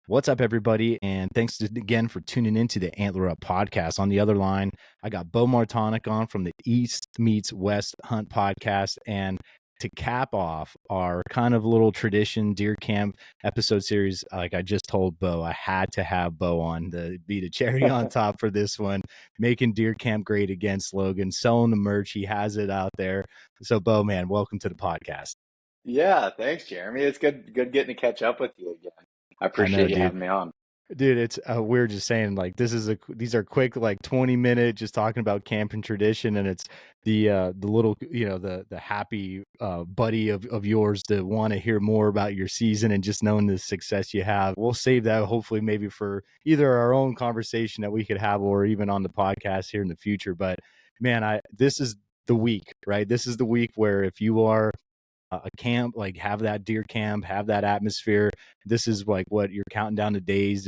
What's up, everybody? And thanks again for tuning into the Antler Up Podcast. On the other line, I got Beau Martonik on from the East Meets West Hunt Podcast. And to cap off our kind of little tradition deer camp episode series, like I just told Beau, I had to have Beau on to be the cherry on top for this one, making deer camp great again slogan, selling the merch. He has it out there. So, Beau, man, welcome to the podcast. Yeah, thanks, Jeremy. It's good getting to catch up with you again. I I know, appreciate you dude. having me on. Dude, it's we were just saying like these are quick like 20-minute just talking about camping tradition, and it's the little the happy buddy of yours to want to hear more about your season and just knowing the success you have. We'll save that hopefully maybe for either our own conversation that we could have or even on the podcast here in the future. But man, this is the week, right? This is the week where if you are a camp, like have that deer camp, have that atmosphere. This is like what you're counting down the days.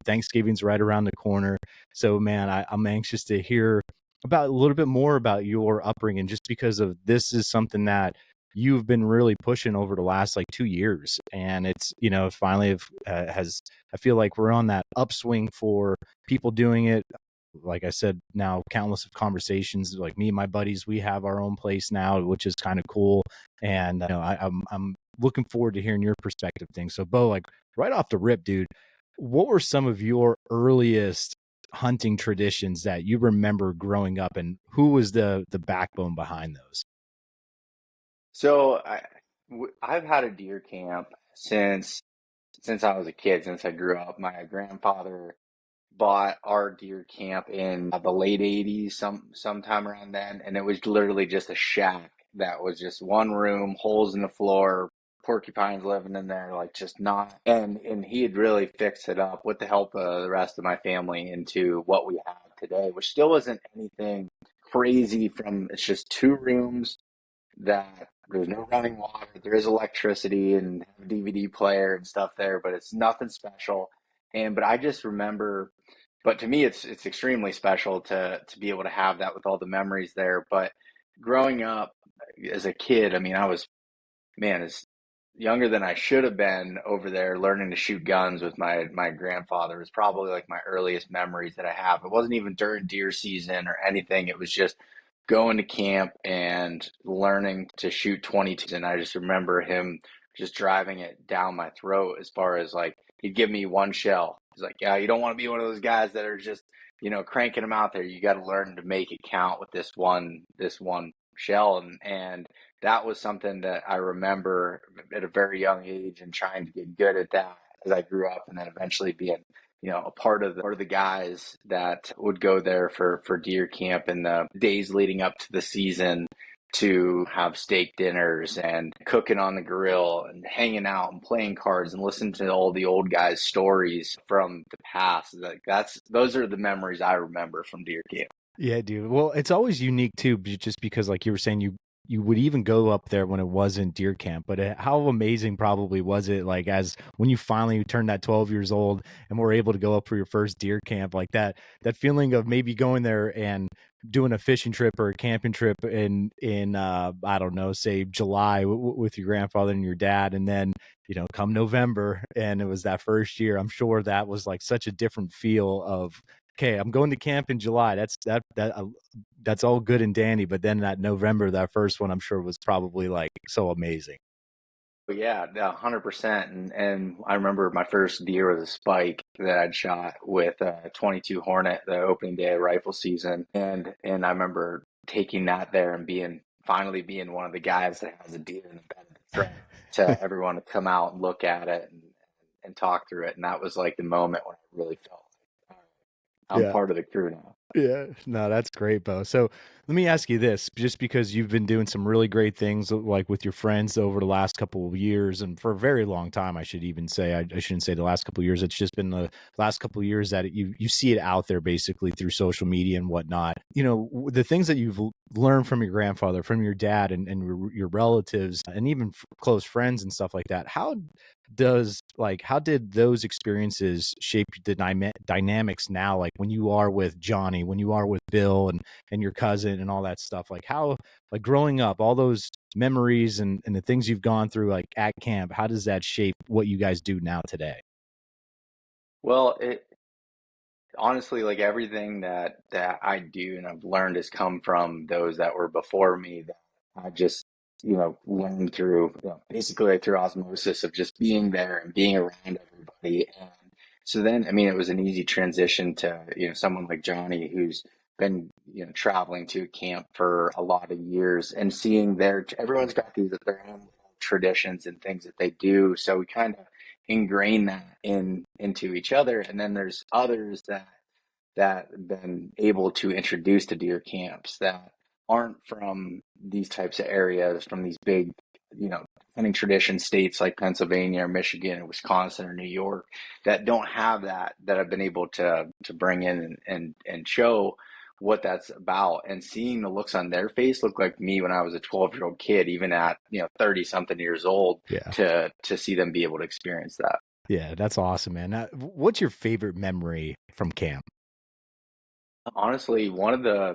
Thanksgiving's right around the corner. So, man, I'm anxious to hear about a little bit more about your upbringing, just because of this is something that you've been really pushing over the last like 2 years, and it's finally has. I feel like we're on that upswing for people doing it. Like I said, now countless of conversations, like me and my buddies, we have our own place now, which is kind of cool. And I'm looking forward to hearing your perspective things. So, Beau, like right off the rip, dude, what were some of your earliest hunting traditions that you remember growing up, and who was the backbone behind those? So I've had a deer camp since I was a kid, since I grew up. My grandfather bought our deer camp in the late 80s, sometime around then, and it was literally just a shack that was just one room, holes in the floor, porcupines living in there, like just not. And he had really fixed it up with the help of the rest of my family into what we have today, which still isn't anything crazy. It's just two rooms that there's no running water, there is electricity and a DVD player and stuff there, but it's nothing special. But I just remember, but to me it's extremely special to be able to have that with all the memories there. But growing up as a kid, I mean, I was, man, as younger than I should have been over there learning to shoot guns with my grandfather. It was probably like my earliest memories that I have. It wasn't even during deer season or anything. It was just going to camp and learning to shoot 22s. And I just remember him just driving it down my throat, as far as like he'd give me one shell. He's like, yeah, you don't want to be one of those guys that are just, cranking them out there. You got to learn to make it count with this one shell. And that was something that I remember at a very young age and trying to get good at that as I grew up, and then eventually being, a part of the guys that would go there for deer camp in the days leading up to the season to have steak dinners and cooking on the grill and hanging out and playing cards and listening to all the old guys' stories from the past. Like those are the memories I remember from deer camp. Yeah, dude. Well, it's always unique too, just because, like you were saying, you would even go up there when it wasn't deer camp. But how amazing probably was it, like as when you finally turned that 12 years old and were able to go up for your first deer camp, like that feeling of maybe going there and doing a fishing trip or a camping trip in I don't know, say July with your grandfather and your dad, and then come November and it was that first year. I'm sure that was like such a different feel of, okay, I'm going to camp in July. That's all good and dandy. But then that November, that first one, I'm sure was probably like so amazing. Yeah, 100%. And I remember my first deer was a spike that I'd shot with a 22 Hornet the opening day of rifle season. And I remember taking that there and finally being one of the guys that has a deer in the bed of the truck to everyone to come out and look at it and talk through it. And that was like the moment when I really felt like, all right, I'm Yeah. part of the crew now. Yeah, no, that's great, Bo. So let me ask you this, just because you've been doing some really great things like with your friends over the last couple of years, and for a very long time, I should even say, I shouldn't say the last couple of years. It's just been the last couple of years that you see it out there basically through social media and whatnot. The things that you've learned from your grandfather, from your dad, and your relatives, and even close friends and stuff like that. How did those experiences shape the dynamics now, like when you are with Johnny, when you are with Bill and your cousin and all that stuff, like how, like growing up, all those memories and the things you've gone through like at camp, how does that shape what you guys do now today? Well, it honestly, like everything that I do and I've learned has come from those that were before me that I just, learned through, basically like through osmosis of just being there and being around everybody. And so then, I mean, it was an easy transition to, someone like Johnny who's been, traveling to camp for a lot of years and seeing everyone's got their own little traditions and things that they do. So we kind of ingrain that into each other. And then there's others that have been able to introduce to deer camps that aren't from these types of areas, from these big, hunting tradition states like Pennsylvania or Michigan or Wisconsin or New York that don't have that have been able to bring in and show what that's about, and seeing the looks on their face look like me when I was a 12-year-old kid, even at 30 something years old, Yeah. to see them be able to experience that. Yeah, that's awesome, man. What's your favorite memory from camp? Honestly,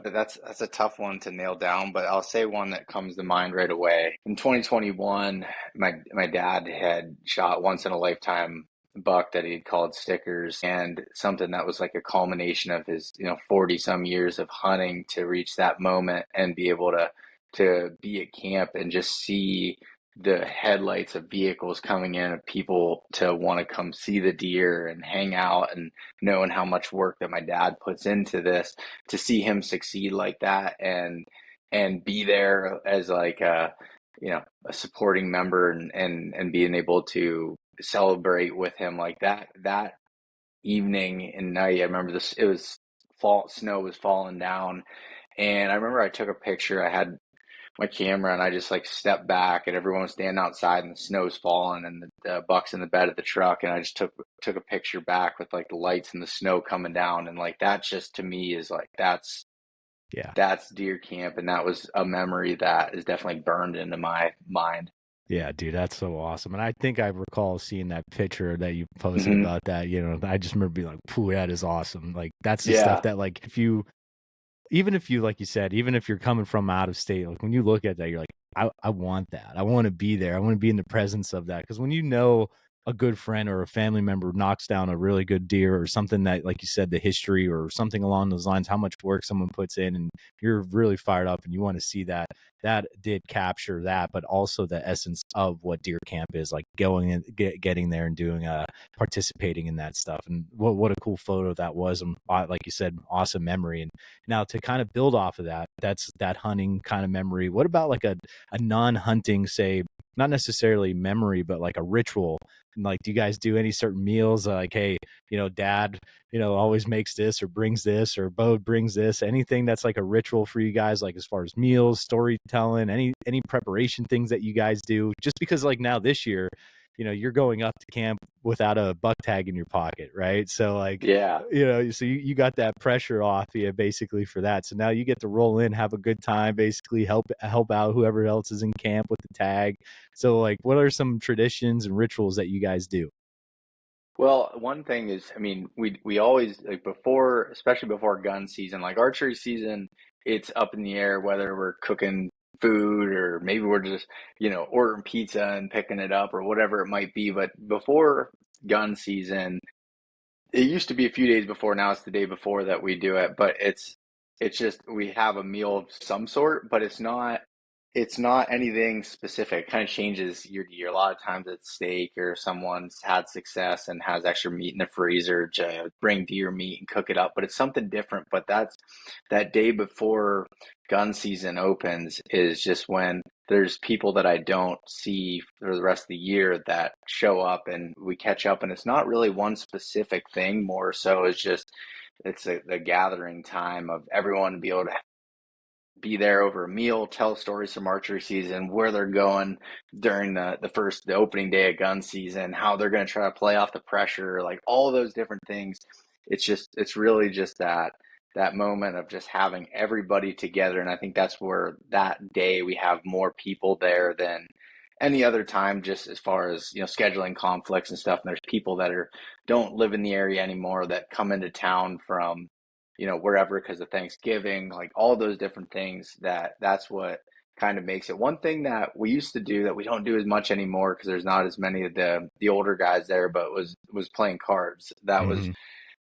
that's a tough one to nail down, but I'll say one that comes to mind right away. In 2021, my dad had shot once in a lifetime buck that he had called Stickers, and something that was like a culmination of his 40 some years of hunting to reach that moment and be able to be at camp and just see the headlights of vehicles coming in of people to want to come see the deer and hang out, and knowing how much work that my dad puts into this, to see him succeed like that and be there as like a supporting member, and being able to celebrate with him like that evening and night. I remember this, it was fall, snow was falling down, and I remember I took a picture. I had my camera and I just like stepped back, and everyone was standing outside and the snow's falling and the buck's in the bed of the truck, and I just took a picture back with like the lights and the snow coming down, and like that just to me is like Yeah. that's deer camp, and that was a memory that is definitely burned into my mind. Yeah, dude, that's so awesome. And I think I recall seeing that picture that you posted Hmm. about that. I just remember being like, "Pooh, that is awesome." Like that's the stuff Yeah. that like even if you, like you said, even if you're coming from out of state, like when you look at that, you're like, I want that. I want to be there. I want to be in the presence of that. Because when a good friend or a family member knocks down a really good deer or something that, like you said, the history or something along those lines, how much work someone puts in, and you're really fired up and you want to see that. That did capture that, but also the essence of what deer camp is like, going and getting there and doing participating in that stuff. And what a cool photo that was. And like you said, awesome memory. And now to kind of build off of that, that's that hunting kind of memory. What about like a non-hunting, say, not necessarily memory, but like a ritual? And like, do you guys do any certain meals? Like, hey, dad, always makes this or brings this, or Beau brings this, anything that's like a ritual for you guys, like as far as meals, storytelling, any preparation things that you guys do? Just because like now this year, you're going up to camp without a buck tag in your pocket, right? So like, Yeah. so you got that pressure off you basically for that. So now you get to roll in, have a good time, basically help out whoever else is in camp with the tag. So like, what are some traditions and rituals that you guys do? Well, one thing is, I mean, we always like before, especially before gun season, like archery season, it's up in the air whether we're cooking food or maybe we're just, ordering pizza and picking it up or whatever it might be. But before gun season, it used to be a few days before, now it's the day before that we do it, but it's just we have a meal of some sort, but it's not anything specific. It kind of changes year to year. A lot of times it's steak, or someone's had success and has extra meat in the freezer to bring deer meat and cook it up, but it's something different. But that's that day before gun season opens is just when there's people that I don't see for the rest of the year that show up and we catch up, and it's not really one specific thing, more so it's just the gathering time of everyone to be able to be there over a meal, tell stories from archery season, where they're going during the opening day of gun season, how they're going to try to play off the pressure, like all those different things. It's really just that moment of just having everybody together. And I think that's where that day we have more people there than any other time, just as far as, scheduling conflicts and stuff. And there's people that don't live in the area anymore that come into town from, wherever because of Thanksgiving, like all those different things. That's what kind of makes it. One thing that we used to do that we don't do as much anymore because there's not as many of the older guys there, but was playing cards. Hmm.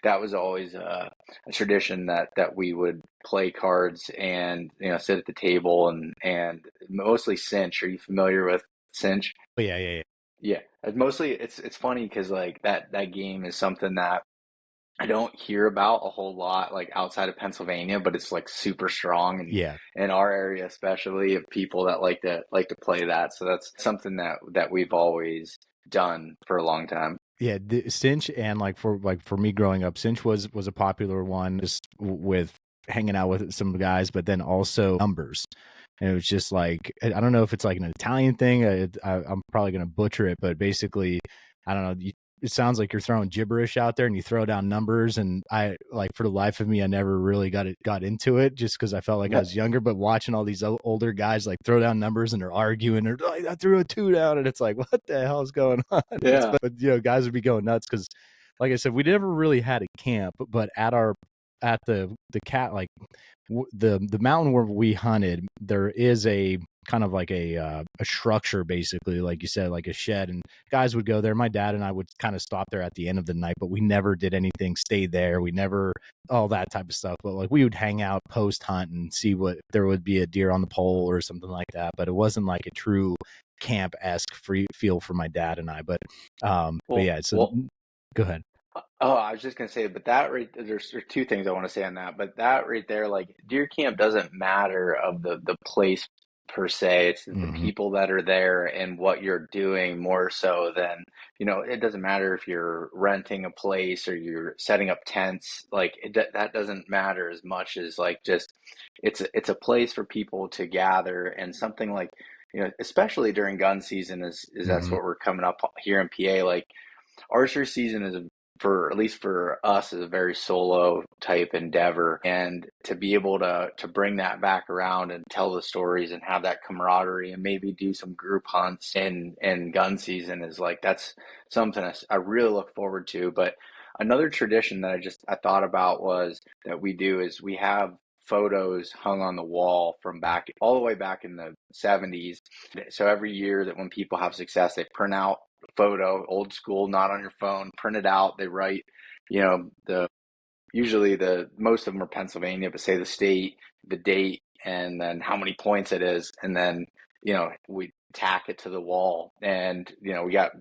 That was always a tradition that we would play cards and sit at the table and mostly cinch. Are you familiar with cinch? Oh, yeah, yeah, yeah. Yeah, mostly it's funny because like that game is something that I don't hear about a whole lot like outside of Pennsylvania, but it's like super strong Yeah. in our area, especially of people that like to play that. So that's something that we've always done for a long time. Yeah, Cinch, and for me growing up, Cinch was a popular one just with hanging out with some guys, but then also numbers. And it was just like, I don't know if it's like an Italian thing. I'm probably gonna butcher it, but basically, I don't know. It sounds like you're throwing gibberish out there, and you throw down numbers. And I like, for the life of me, I never really got into it, just because I felt like I No, was younger. But watching all these older guys like throw down numbers, and they're arguing, or like, I threw a 2 down, and it's like, what the hell is going on? yeah. But guys would be going nuts because, like I said, we never really had a camp, but at the cat like the mountain where we hunted, there is a kind of like a structure, basically, like you said, like a shed, and guys would go there. My dad and I would kind of stop there at the end of the night, but we never did anything, stay there. We never all that type of stuff. But like we would hang out post hunt and see what there would be a deer on the pole or something like that. But it wasn't like a true camp-esque free feel for my dad and I. But Well, yeah, so well, go ahead. oh, I was just gonna say, but that right there's two things I want to say on that. But that right there, like deer camp doesn't matter of the place per se. It's the Hmm. people that are there and what you're doing more so than, it doesn't matter if you're renting a place or you're setting up tents. Like that doesn't matter as much as like just it's a place for people to gather and something like, especially during gun season is that's Hmm. what we're coming up here in PA. Like archery season is for at least for us is a very solo type endeavor, and to be able to bring that back around and tell the stories and have that camaraderie and maybe do some group hunts in gun season is like that's something I really look forward to. But another tradition that I thought about was that we do is we have photos hung on the wall from back all the way back in the 70s. So every year that when people have success, they print out photo, old school, not on your phone, print it out. They write, the usually the most of them are Pennsylvania, but say the state, the date, and then how many points it is, and then we tack it to the wall, and we got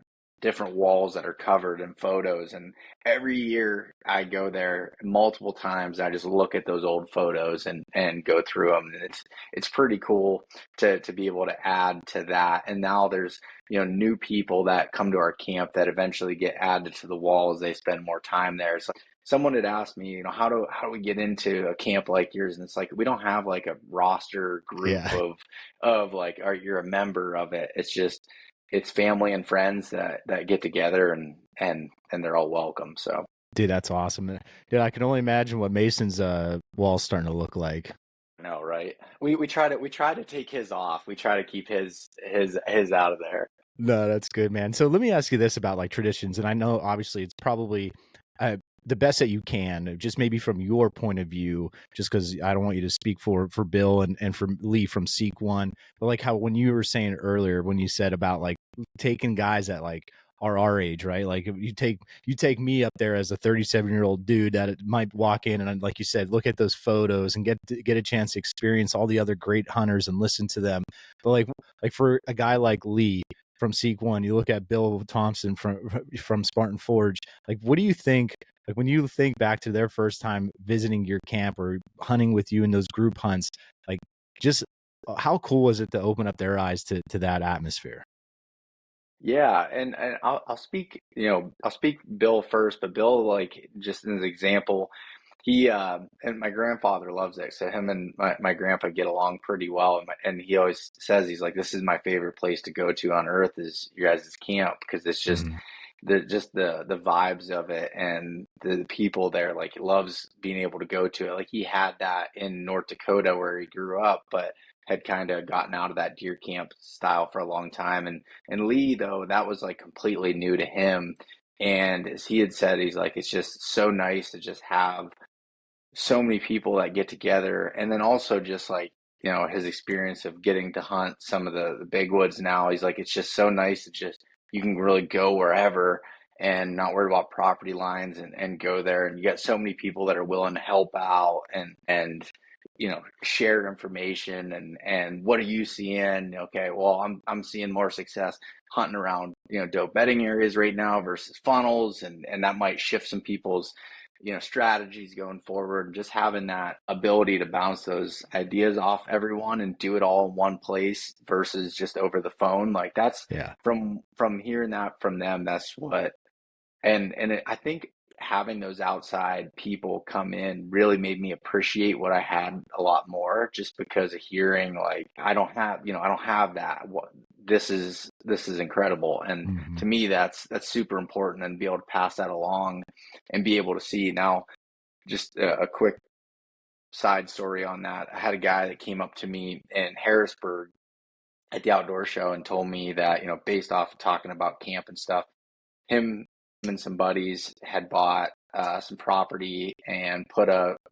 different walls that are covered in photos, and every year I go there multiple times. I just look at those old photos and go through them, and it's pretty cool to be able to add to that. And now there's new people that come to our camp that eventually get added to the wall as they spend more time there. So someone had asked me, how do we get into a camp like yours? And it's like we don't have like a roster group Yeah. of like, are you're a member of it? It's just it's family and friends that get together and they're all welcome. So Dude, that's awesome. Dude, I can only imagine what Mason's wall's starting to look like. no, right? We try to take his off. We try to keep his out of there. No, that's good, man. So let me ask you this about like traditions, and I know obviously it's probably uh, the best that you can, just maybe from your point of view, just because I don't want you to speak for Bill and for Lee from Seek One, but like how when you were saying earlier when you said about like taking guys that like are our age, right? Like if you take me up there as a 37-year-old dude that it might walk in and like you said, look at those photos and get a chance to experience all the other great hunters and listen to them. But like for a guy like Lee from Seek One, you look at Bill Thompson from Spartan Forge. Like, what do you think? Like when you think back to their first time visiting your camp or hunting with you in those group hunts, like just how cool was it to open up their eyes to that atmosphere? Yeah, and I'll speak Bill first, but Bill, like just as an example, he and my grandfather loves it. So him and my grandpa get along pretty well, and he always says he's like, this is my favorite place to go to on earth is your guys' camp because it's just Mhm. the vibes of it and the people there. Like he loves being able to go to it. Like he had that in North Dakota where he grew up, but had kind of gotten out of that deer camp style for a long time. And Lee though, that was like completely new to him. And as he had said, he's like, it's just so nice to just have so many people that get together, and then also just like his experience of getting to hunt some of the big woods now. He's like, it's just so nice to just, you can really go wherever and not worry about property lines and go there. And you got so many people that are willing to help out and share information and what are you seeing? Okay, well, I'm seeing more success hunting around, doe bedding areas right now versus funnels, and that might shift some people's strategies going forward. And just having that ability to bounce those ideas off everyone and do it all in one place versus just over the phone, like that's Yeah. from hearing that from them, that's what. I think having those outside people come in really made me appreciate what I had a lot more, just because of hearing like I don't have that. This is incredible, and Hmm. to me that's super important, and be able to pass that along and be able to see. Now, just a quick side story on that. I had a guy that came up to me in Harrisburg at the outdoor show and told me that, based off of talking about camp and stuff, him and some buddies had bought some property and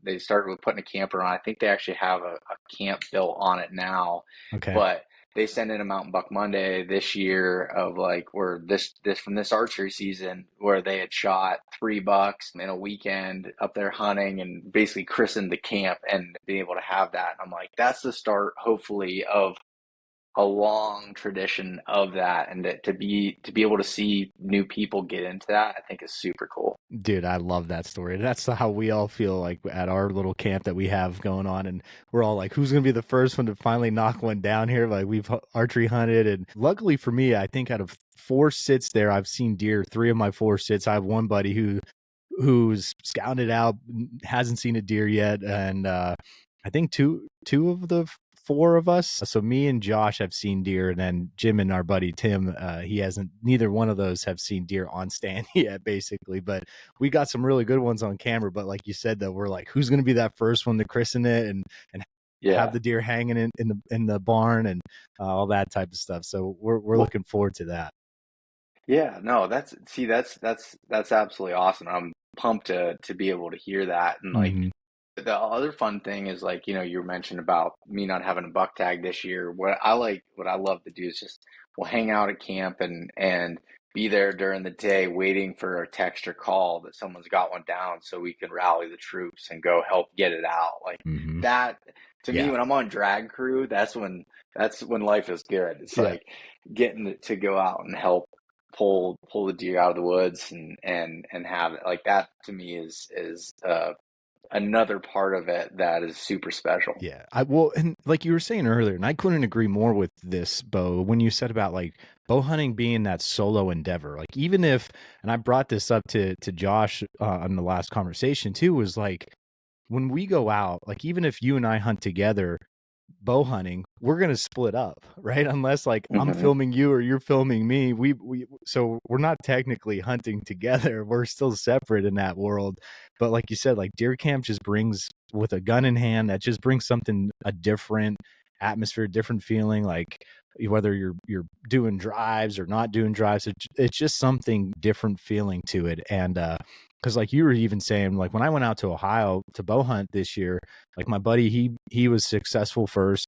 they started with putting a camper on. I think they actually have a camp built on it now, Okay. but they sent in a mountain buck Monday this year of like where this from this archery season where they had shot 3 bucks in a weekend up there hunting and basically christened the camp and being able to have that. I'm like, that's the start, hopefully, of a long tradition of that, and to be able to see new people get into that, I think is super cool. Dude, I love that story. That's how we all feel like at our little camp that we have going on. And we're all like, who's going to be the first one to finally knock one down here? Like, we've archery hunted. And luckily for me, I think out of 4 sits there, I've seen deer. 3 of my 4 sits. I have one buddy who's scouted out, hasn't seen a deer yet, and I think two of the 4 of us. So me and Josh have seen deer, and then Jim and our buddy Tim, he hasn't. Neither one of those have seen deer on stand yet, basically. But we got some really good ones on camera. But like you said, though, we're like, who's going to be that first one to christen it and have Yeah. the deer hanging in the barn and all that type of stuff. So we're Well, looking forward to that. yeah, no, that's absolutely awesome. I'm pumped to be able to hear that. And like Hmm. the other fun thing is, like, you mentioned about me not having a buck tag this year. What I love to do is just we'll hang out at camp and be there during the day waiting for a text or call that someone's got one down so we can rally the troops and go help get it out. Like Hmm. that, to me, Yeah. when I'm on drag crew, that's when life is good. It's Yeah. like getting to go out and help pull the deer out of the woods and have it like that. To me is another part of it that is super special. Yeah. Well, and like you were saying earlier, and I couldn't agree more with this, Bo, when you said about like bow hunting being that solo endeavor. Like even if, and I brought this up to Josh on the last conversation too, was like when we go out, like even if you and I hunt together, bow hunting, we're gonna split up, right? Unless like I'm Hmm. filming you or you're filming me. We so we're not technically hunting together. We're still separate in that world. But like you said, like deer camp just brings with a gun in hand, that just brings something, a different atmosphere, different feeling, like whether you're doing drives or not doing drives, it's just something different feeling to it. And because like you were even saying, like when I went out to Ohio to bow hunt this year, like my buddy, he was successful first.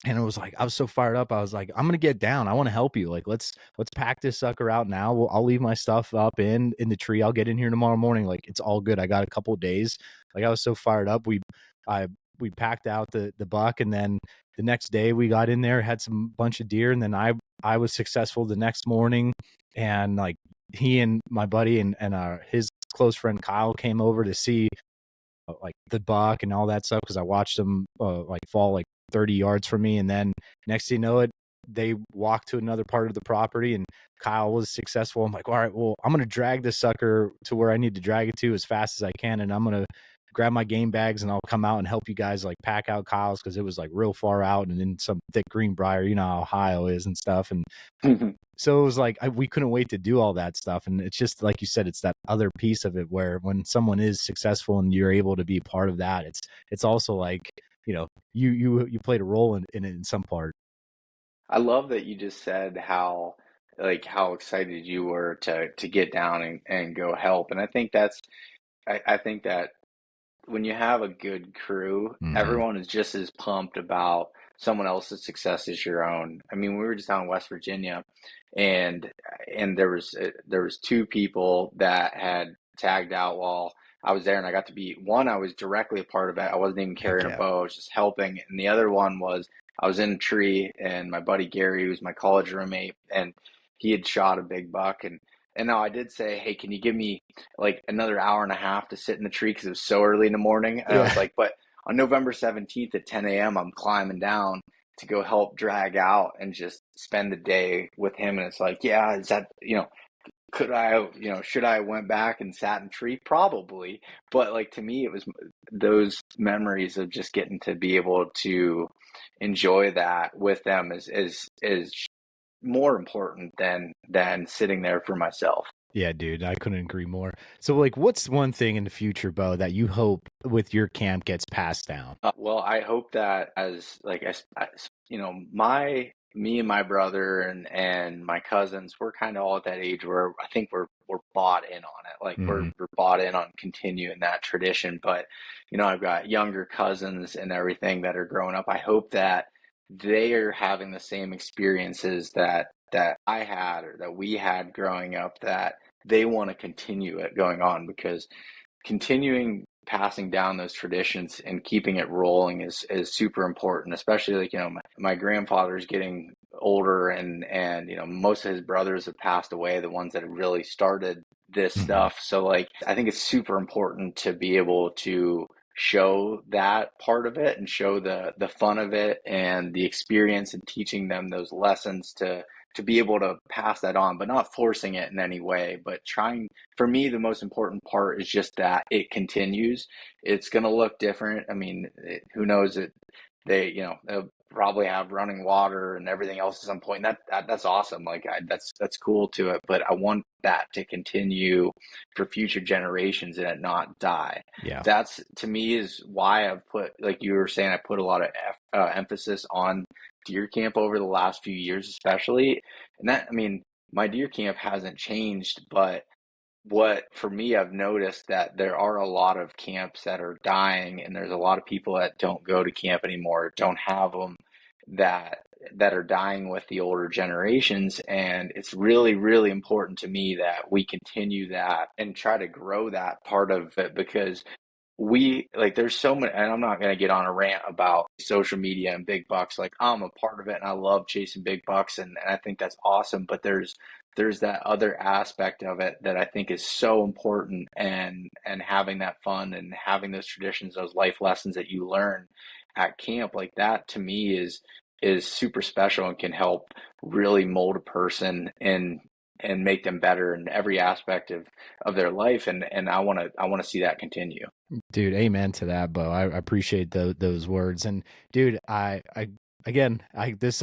And it was like, I was so fired up. I was like, I'm gonna get down. I want to help you. Like, let's pack this sucker out now. I'll leave my stuff up in the tree. I'll get in here tomorrow morning. Like, it's all good. I got a couple days. Like, I was so fired up. I we packed out the buck, and then the next day we got in there, had some bunch of deer, and then I was successful the next morning, and like he and my buddy and his close friend Kyle came over to see like the buck and all that stuff because I watched them like fall like 30 yards from me, and then next thing you know it, they walked to another part of the property, and Kyle was successful. I'm like, all right, well, I'm gonna drag this sucker to where I need to drag it to as fast as I can, and I'm gonna grab my game bags and I'll come out and help you guys like pack out Kyle's because it was like real far out and in some thick greenbrier, you know how Ohio is and stuff. And so it was like we couldn't wait to do all that stuff. And it's just like you said, it's that other piece of it where when someone is successful and you're able to be part of that, it's also like, you know, you played a role in it in some part. I love that you just said how excited you were to get down and go help. And I think that when you have a good crew, Mm-hmm. everyone is just as pumped about someone else's success as your own. I mean, we were just down in West Virginia, and there was two people that had tagged out while I was there, and I got to be one. I was directly a part of it. I wasn't even carrying a bow; I was just helping. And the other one was I was in a tree, and my buddy Gary, who's my college roommate, and he had shot a big buck, and now I did say, hey, can you give me like another hour and a half to sit in the tree because it was so early in the morning? And I was like, but on November 17th at 10 a.m., I'm climbing down to go help drag out and just spend the day with him. And it's like, yeah, is that, could I, should I have went back and sat in a tree? Probably. But like to me, it was those memories of just getting to be able to enjoy that with them is more important than sitting there for myself. Yeah, dude, I couldn't agree more. So, like, what's one thing in the future, Beau, that you hope with your camp gets passed down? Well, I hope that me and my brother and my cousins, we're kind of all at that age where I think we're bought in on it. Like we're bought in on continuing that tradition. But I've got younger cousins and everything that are growing up. I hope that they are having the same experiences that I had or that we had growing up, that they want to continue it going on, because continuing passing down those traditions and keeping it rolling is super important, especially like, my grandfather's getting older, and most of his brothers have passed away, the ones that have really started this stuff. So like, I think it's super important to be able to show that part of it and show the fun of it and the experience, and teaching them those lessons to be able to pass that on, but not forcing it in any way, but trying. For me, the most important part is just that it continues. It's going to look different. I mean, who knows it? They'll probably have running water and everything else at some point. That's awesome. Like that's cool to it, but I want that to continue for future generations and it not die. Yeah. That's, to me, is why I've put, like you were saying, I put a lot of emphasis on deer camp over the last few years, especially. And that, I mean, my deer camp hasn't changed, but what, for me, I've noticed that there are a lot of camps that are dying, and there's a lot of people that don't go to camp anymore, don't have them, that are dying with the older generations. And it's really, really important to me that we continue that and try to grow that part of it, because there's so many, and I'm not going to get on a rant about social media and big bucks. Like, I'm a part of it and I love chasing big bucks, and I think that's awesome. But there's that other aspect of it that I think is so important, and having that fun and having those traditions, those life lessons that you learn at camp, like that, to me is super special and can help really mold a person and make them better in every aspect of their life. And I want to see that continue. Dude, amen to that, Beau. I appreciate those words. And dude, this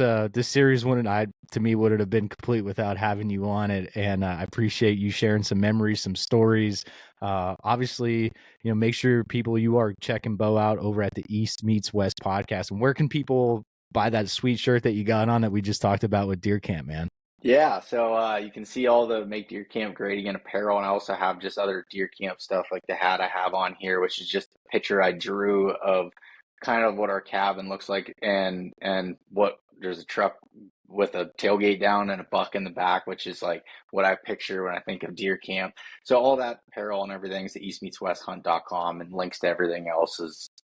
series to me wouldn't have been complete without having you on it. And I appreciate you sharing some memories, some stories. Obviously, make sure you are checking Beau out over at the East Meets West podcast. And where can people buy that sweet shirt that you got on that we just talked about with Deer Camp, man? Yeah, so you can see all the Make Deer Camp Great Again apparel, and I also have just other deer camp stuff, like the hat I have on here, which is just a picture I drew of kind of what our cabin looks like, and what, there's a truck with a tailgate down and a buck in the back, which is like what I picture when I think of deer camp. So all that apparel and everything is at eastmeetswesthunt.com, and links to everything else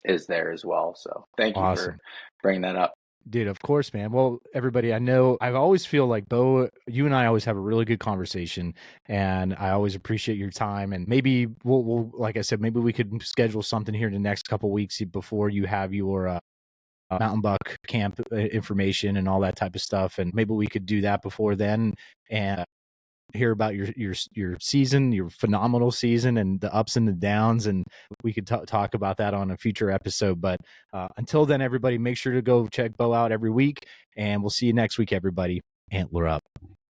is there as well. So thank you for bringing that up. Dude, of course, man. Well, everybody, I know I always feel like, Beau, you and I always have a really good conversation, and I always appreciate your time. And maybe we'll like I said, maybe we could schedule something here in the next couple of weeks before you have your mountain buck camp information and all that type of stuff. And maybe we could do that before then, and hear about your season, your phenomenal season, and the ups and the downs, and we could talk about that on a future episode. But until then, everybody, make sure to go check Beau out every week, and we'll see you next week, everybody. Antler up.